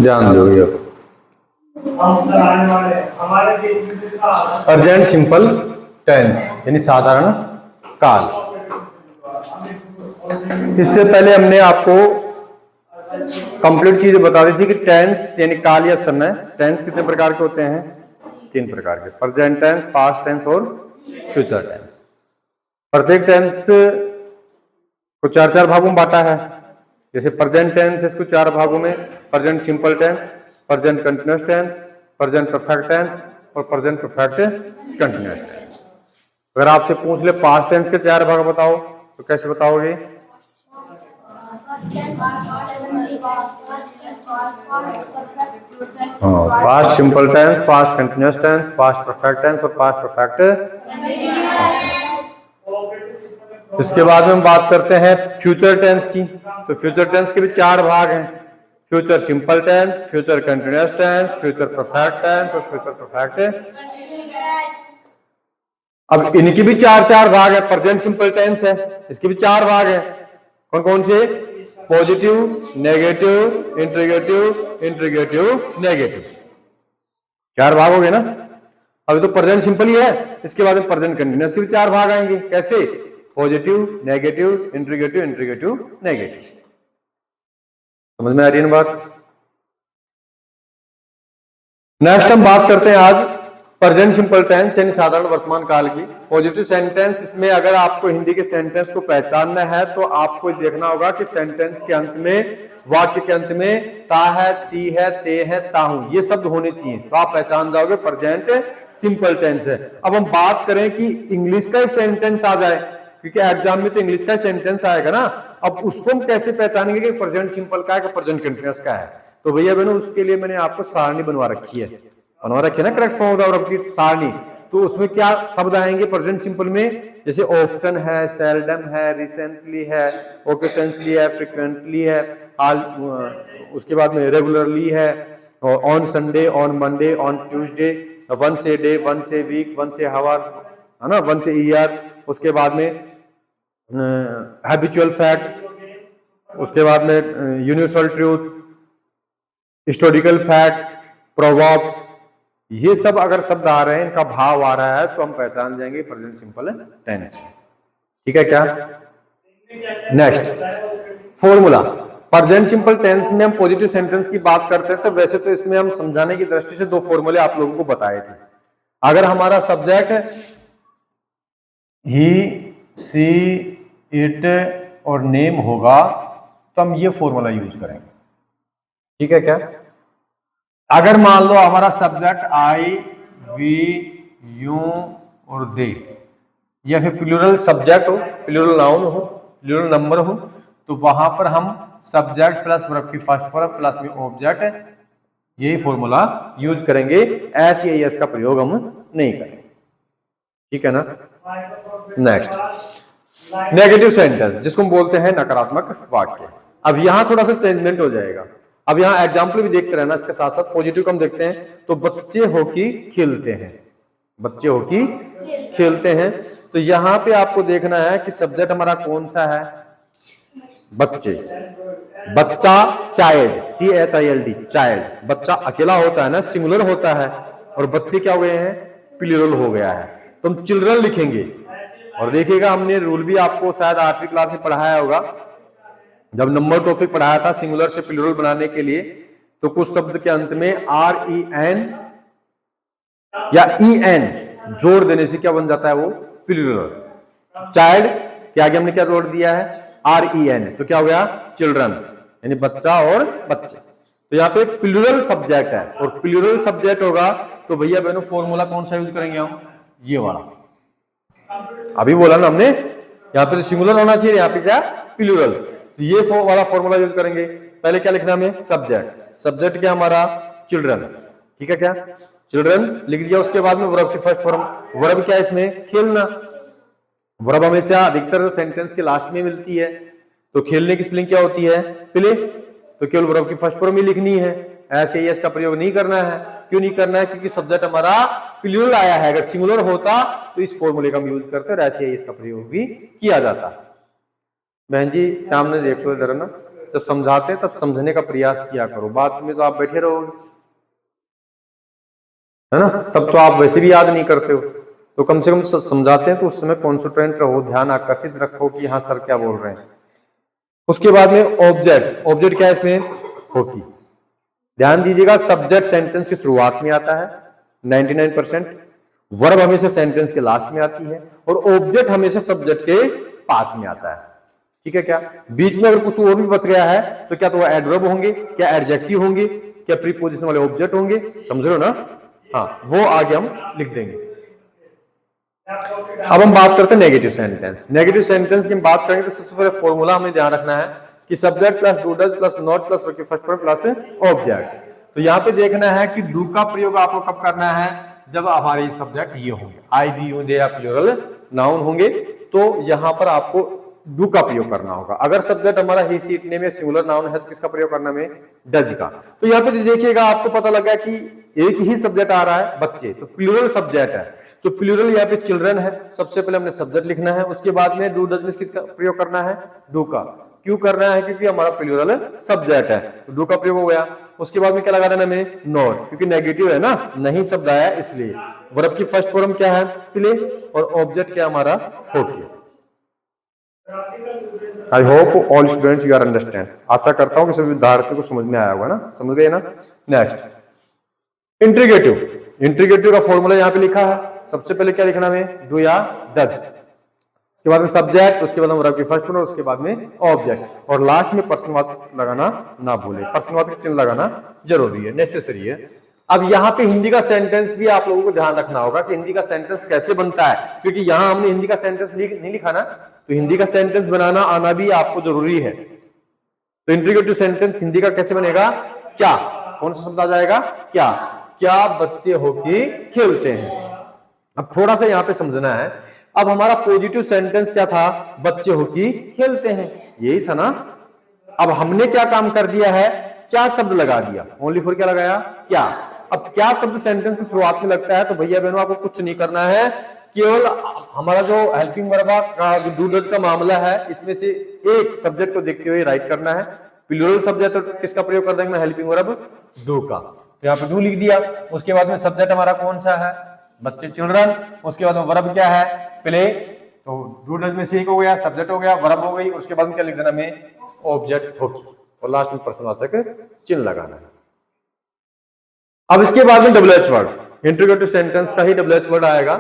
ध्यान दो ये अर्जेंट सिंपल टेंस यानी साधारण काल। इससे पहले हमने आपको कंप्लीट चीजें बता दी थी कि टेंस यानी काल या समय। टेंस कितने प्रकार के होते हैं? 3 प्रकार के, प्रेजेंट टेंस, पास्ट टेंस और फ्यूचर टेंस। प्रत्येक टेंस को 4 भागों में बांटा है। जैसे प्रेजेंट टेंस इसको 4 भागों में, present simple tense, present continuous tense, present perfect tense और प्रेजेंट परफेक्ट कंटिन्यूअस टेंस। अगर आपसे पूछ ले पास्ट टेंस के 4 भाग बताओ तो कैसे बताओगे? Past simple tense, past continuous tense, past perfect tense और पास्ट परफेक्ट। इसके बाद में हम बात करते हैं फ्यूचर टेंस की। तो फ्यूचर टेंस के भी 4 भाग हैं, future simple tense, future continuous tense, future perfect tense और फ्यूचर परफेक्ट। अब इनकी भी 4 भाग है। प्रेजेंट सिंपल टेंस है, इसके भी 4 भाग है। कौन कौन से? Positive, negative, interrogative, interrogative, negative. 4 भाग हो गए ना। अभी तो प्रेजेंट सिंपल ही है, इसके बाद में प्रेजेंट कंटिन्यूअस के भी 4 भाग आएंगे। कैसे? Positive, negative, interrogative, interrogative, negative. समझ में आ रही है बात? नेक्स्ट हम बात करते हैं आज प्रेजेंट सिंपल टेंस यानी साधारण वर्तमान काल की। पॉजिटिव सेंटेंस, इसमें अगर आपको हिंदी के सेंटेंस को पहचानना है तो आपको देखना होगा कि सेंटेंस के अंत में, वाक्य के अंत में ता है, ती है, ते है, ताहू ये शब्द होने चाहिए, तो आप पहचान जाओगे प्रेजेंट सिंपल टेंस है। अब हम बात करें कि इंग्लिश का सेंटेंस आ जाए, क्योंकि एग्जाम में तो इंग्लिश का सेंटेंस आएगा ना। अब उसको हम कैसे पहचानेंगे कि प्रेजेंट सिंपल का है कि प्रेजेंट कंटिन्यूअस का है? तो भैया बहनों उसके लिए मैंने आपको सारणी बनवा रखी है, ना करेक्ट फॉर्म ऑफ वर्ब की सारणी। तो उसमें क्या शब्द आएंगे प्रेजेंट सिंपल में? जैसे ऑफ्टन है, सेल्डम है, रिसेंटली है, ओकेशनली है, फ्रीक्वेंटली है, उसके बाद में रेगुलरली है, on Sunday, on Monday, on Tuesday, once a day, once a week, once a hour, है ना, वंस ए ईयर। उसके बाद में हैबिचुअल फैक्ट, उसके बाद में universal truth, historical fact, proverbs. ये सब अगर शब्द आ रहे हैं, इनका भाव आ रहा है तो हम पहचान जाएंगे प्रेजेंट सिंपल टेंस। ठीक है क्या? Next formula. Present simple tense में हम पॉजिटिव सेंटेंस की बात करते हैं तो वैसे तो इसमें हम समझाने की दृष्टि से 2 फॉर्मूले आप लोगों को बताए थे। अगर हमारा सब्जेक्ट ही, सी, इट और नेम होगा तो हम ये फॉर्मूला यूज करेंगे। ठीक है क्या? अगर मान लो हमारा सब्जेक्ट आई, वी, यू और दे, या फिर प्लूरल सब्जेक्ट हो, प्लूरल नाउन हो, प्लूरल नंबर हो, तो वहां पर हम सब्जेक्ट प्लस वर्ब की फर्स्ट फॉर्म प्लस में ऑब्जेक्ट, यही फॉर्मूला यूज करेंगे। एस या एस का प्रयोग हम नहीं करेंगे। ठीक है ना? नेक्स्ट नेगेटिव सेंटेंस, जिसको हम बोलते हैं नकारात्मक वाक्य। अब यहां थोड़ा सा चेंजमेंट हो जाएगा। अब यहाँ एग्जाम्पल भी देखते रहना, इसके साथ साथ पॉजिटिव को हम देखते हैं। तो बच्चे हो कि खेलते हैं, बच्चे हो कि खेलते हैं। तो यहाँ पे आपको देखना है कि सब्जेक्ट हमारा कौन सा है? बच्चे। बच्चा, चाइल्ड, CHILD, चाइल्ड। बच्चा अकेला होता है ना, सिंगुलर होता है, और बच्चे क्या हो गए हैं? प्लूरल हो गया है। तो हम चिल्ड्रन लिखेंगे। और देखिएगा हमने रूल भी आपको शायद 8वीं क्लास में पढ़ाया होगा, जब नंबर टॉपिक पढ़ाया था सिंगुलर से प्लूरल बनाने के लिए। तो कुछ शब्द के अंत में REN या EN जोड़ देने से क्या बन जाता है? वो प्लूरल। चाइल्ड के आगे हमने क्या जोड़ दिया है? REN, तो क्या हो गया? चिल्ड्रन, यानी बच्चा और बच्चे। तो यहाँ पे प्लूरल सब्जेक्ट है, और प्लूरल सब्जेक्ट होगा तो भैया बहनों फॉर्मूला कौन सा यूज करेंगे हम? ये वाला। अभी बोला ना हमने, यहाँ पे तो सिंगुलर होना चाहिए, यहाँ पे क्या? प्लूरल। तो ये वाला फॉर्मूला यूज करेंगे। पहले क्या लिखना हमें? सब्जेक्ट। सब्जेक्ट क्या हमारा? चिल्ड्रन। ठीक है क्या? चिल्ड्रन लिख दिया। उसके बाद में वर्ब की फर्स्ट फॉर्म। वर्ब क्या है इसमें? खेलना। वर्ब हमेशा अधिकतर सेंटेंस के लास्ट में मिलती है। तो खेलने की स्पेलिंग क्या होती है? प्ले। तो केवल वर्ब की फर्स्ट फॉर्म ही लिखनी है, ऐसे एस का प्रयोग नहीं करना है। क्यों नहीं करना है? क्योंकि सब्जेक्ट हमारा प्लूरल आया है। अगर सिंगुलर होता तो इस फॉर्मूले का हम यूज करते और ऐसे एस का प्रयोग भी किया जाता। बहन जी सामने देखो जरा ना, जब समझाते हैं तब समझने का प्रयास किया करो, बाद में तो आप बैठे रहोगे, है ना, तब तो आप वैसे भी याद नहीं करते हो। तो कम से कम समझाते हैं तो उस समय कॉन्सेंट्रेट रहो, ध्यान आकर्षित रखो कि हाँ सर क्या बोल रहे हैं। उसके बाद में ऑब्जेक्ट, ऑब्जेक्ट क्या है इसमें, होकी। ध्यान दीजिएगा, सब्जेक्ट सेंटेंस की शुरुआत में आता है 99%, वर्ब हमेशा सेंटेंस के लास्ट में आती है, और ऑब्जेक्ट हमेशा सब्जेक्ट के पास में आता है। ठीक है, क्या बीच में अगर कुछ और भी बच गया है तो क्या तो वो एडवर्ब होंगे, क्या एडजेक्टिव होंगे, क्या प्रीपोजिशन वाले ऑब्जेक्ट होंगे, समझ रहे हो ना। हाँ, वो आगे हम लिख देंगे। अब हम बात करते हैं नेगेटिव सेंटेंस। नेगेटिव सेंटेंस की हम बात करेंगे तो सबसे पहले फॉर्मूला हमें ध्यान रखना है कि subject plus do does plus not plus first form plus object. तो यहाँ पे देखना है कि डू का प्रयोग आपको कब करना है, जब हमारे सब्जेक्ट ये होंगे, आई वी यू दे या प्लूरल नाउन होंगे, तो यहाँ पर आपको डू का प्रयोग करना होगा। अगर सब्जेक्ट हमारा ही सी इतने में सिंगुलर नाउन है तो किसका प्रयोग करना में, डज का। तो यहाँ पे देखिएगा आपको पता लगा कि एक ही सब्जेक्ट आ रहा है बच्चे, तो प्लूरल सब्जेक्ट है, तो प्लूरल यहाँ पे चिल्ड्रन है, सबसे पहले हमने सब्जेक्ट लिखना है, उसके बाद में डू डज में किसका प्रयोग करना है, डू का। क्यों करना है, क्योंकि हमारा प्लूरल सब्जेक्ट है, तो डू का प्रयोग हो गया। उसके बाद में क्या लगा देना हमें, नॉट, क्योंकि नेगेटिव है ना, नहीं शब्द आया इसलिए। वर्ब की फर्स्ट फॉर्म क्या है, प्ले, और ऑब्जेक्ट क्या हमारा, होके। I hope all students you are understand. आशा करता हूं कि सभी विद्यार्थियों को समझ में आया होगा ना, समझ गए ना। नेक्स्ट, इंट्रीगेटिव। इंट्रीगेटिव का फॉर्मूला यहाँ पे लिखा है, सबसे पहले क्या लिखना है, डू या डज, उसके बाद में सब्जेक्ट, उसके बाद में वर्ब की फर्स्ट फॉर्म, उसके बाद में ऑब्जेक्ट, और लास्ट में प्रश्नवाचक लगाना ना भूले। प्रश्नवाचक चिन्ह लगाना जरूरी है, नेसेसरी है। अब यहाँ पे हिंदी का सेंटेंस भी आप लोगों को ध्यान रखना होगा कि हिंदी का सेंटेंस कैसे बनता है, क्योंकि यहाँ हमने हिंदी का सेंटेंस नहीं लिखा ना, तो हिंदी का सेंटेंस बनाना आना भी आपको जरूरी है। तो इंट्रीगेटिव सेंटेंस हिंदी का कैसे बनेगा, क्या, कौन सा शब्द आ जाएगा, क्या, क्या बच्चे हॉकी खेलते हैं। अब थोड़ा सा यहाँ पे समझना है, अब हमारा पॉजिटिव सेंटेंस क्या था, बच्चे हॉकी खेलते हैं, यही था ना। अब हमने क्या काम कर दिया है, क्या शब्द लगा दिया, ओनली फॉर क्या लगाया, क्या। अब क्या शब्द सेंटेंस की शुरुआत में लगता है तो भैया बहनों आपको कुछ नहीं करना है, केवल हमारा जो हेल्पिंग वर्ब का डू डज का मामला है, इसमें से एक सब्जेक्ट को देखते हुए राइट करना है। प्लूरल सब्जेक्ट तो किसका प्रयोग कर देंगे, हेल्पिंग वर्ब डू का, तो यहाँ पे डू लिख दिया। उसके बाद में सब्जेक्ट हमारा कौन सा है, बच्चे, चिल्ड्रन। उसके बाद में वर्ब क्या है, प्ले, तो डू डज में से एक हो गया, सब्जेक्ट हो गया, वर्ब हो गई। उसके बाद में क्या लिख देना में, ऑब्जेक्ट हॉकी, और लास्ट में प्रश्नवाचक चिन्ह लगाना है। अब इसके बाद में डब्ल्यू एच वर्ड, इंट्रीगेटिव सेंटेंस का ही डब्ल्यू एच वर्ड आएगा,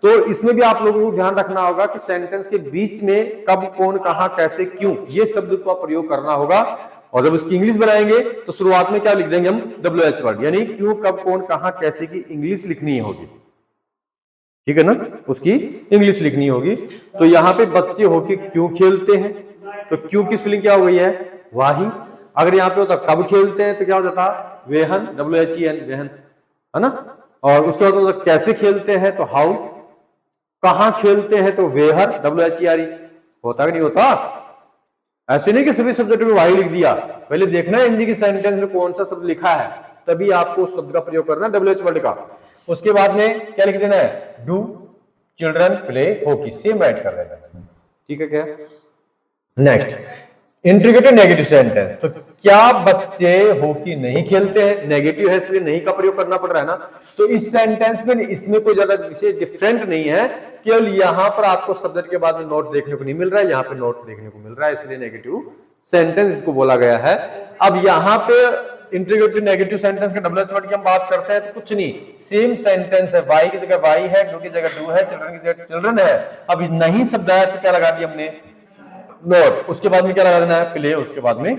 तो इसमें भी आप लोगों को ध्यान रखना होगा कि सेंटेंस के बीच में कब, कौन, कहां, कैसे, क्यों, ये शब्द का प्रयोग करना होगा। और जब उसकी इंग्लिश बनाएंगे तो शुरुआत में क्या लिख देंगे हम, डब्ल्यू एच वर्ड, यानी क्यों, कब, कौन, कहां, कैसे की इंग्लिश लिखनी होगी, ठीक है ना, उसकी इंग्लिश लिखनी होगी। तो यहाँ पे बच्चे हॉकी क्यों खेलते हैं, तो क्यों की स्पेलिंग क्या हो गई है, वाही। अगर यहाँ पे होता कब खेलते हैं तो क्या हो जाता, वेहन, WHEN, वेहन, है ना। और उसके बाद कैसे खेलते हैं तो हाउ, कहां खेलते हैं तो वेहर, WHERE, होता कि नहीं होता। ऐसे नहीं कि सभी सब्जेक्ट में वाही लिख दिया, पहले देखना है हिंदी के सेंटेंस में कौन सा शब्द लिखा है, तभी आपको उस शब्द का प्रयोग करना है, डब्ल्यू एच वर्ड का। उसके बाद में क्या लिख देना है, do, children play hockey, same add कर देना है, ठीक है क्या। नेक्स्ट, इंट्रीगेटिव नेगेटिव सेंटेंस, तो क्या बच्चे हॉकी नहीं खेलते हैं, नेगेटिव है इसलिए नहीं का प्रयोग करना पड़ रहा है ना। तो इस सेंटेंस में इसमें कोई ज्यादा विशेष डिफरेंट नहीं है, केवल यहां पर आपको सब्जेक्ट के बाद में नोट देखने को नहीं मिल रहा है, यहाँ पे नोट देखने को मिल रहा है, इसलिए नेगेटिव सेंटेंस इसको बोला गया है। अब यहाँ पे इंट्रीगेटिव नेगेटिव सेंटेंस के डब्ल्यू एच वर्ड की हम बात करते हैं तो कुछ नहीं, सेम सेंटेंस है, वाई की जगह वाई है, डू की जगह डू है, चिल्ड्रन की जगह चिल्ड्रन है। अब नहीं शब्द आया तो क्या लगा दिया हमने, नोट, उसके बाद में क्या लगा देना है, प्ले, उसके बाद में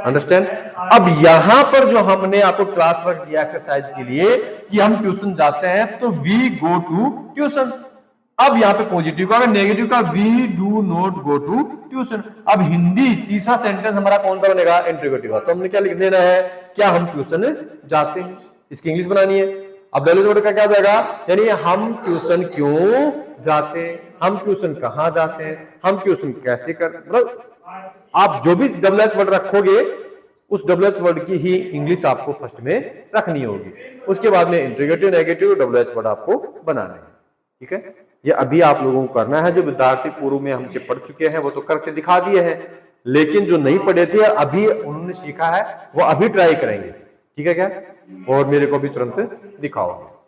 अंडरस्टैंड। अब यहां पर जो हमने आपको क्लास वर्क दिया एक्सरसाइज के लिए कि हम ट्यूशन जाते हैं तो वी गो टू ट्यूशन। अब यहाँ पे पॉजिटिव का, नेगेटिव का, we do not go to tuition. अब हिंदी तीसरा सेंटेंस हमारा कौन सा बनेगा, इंट्रीगेटिव का, तो हमने क्या लिख देना है, क्या हम ट्यूशन जाते हैं, इसकी इंग्लिश बनानी है। अब डब्ल्यू वर्ड का क्या जाएगा, यानी हम ट्यूशन क्यों जाते हैं, हम ट्यूशन कहां जाते हैं, हम ट्यूशन कैसे कर, मतलब आप जो भी डब्ल्यू एच वर्ड रखोगे उस डब्ल्यू एच वर्ड की ही इंग्लिश आपको फर्स्ट में रखनी होगी। उसके बाद में इंट्रीगेटिव नेगेटिव डब्ल्यू एच वर्ड आपको बनाना है, ठीक है। ये अभी आप लोगों को करना है, जो विद्यार्थी पूर्व में हमसे पढ़ चुके हैं वो तो करके दिखा दिए हैं, लेकिन जो नहीं पढ़े थे अभी उन्होंने सीखा है वो अभी ट्राई करेंगे। ठीक है क्या? और मेरे को भी तुरंत दिखाओ।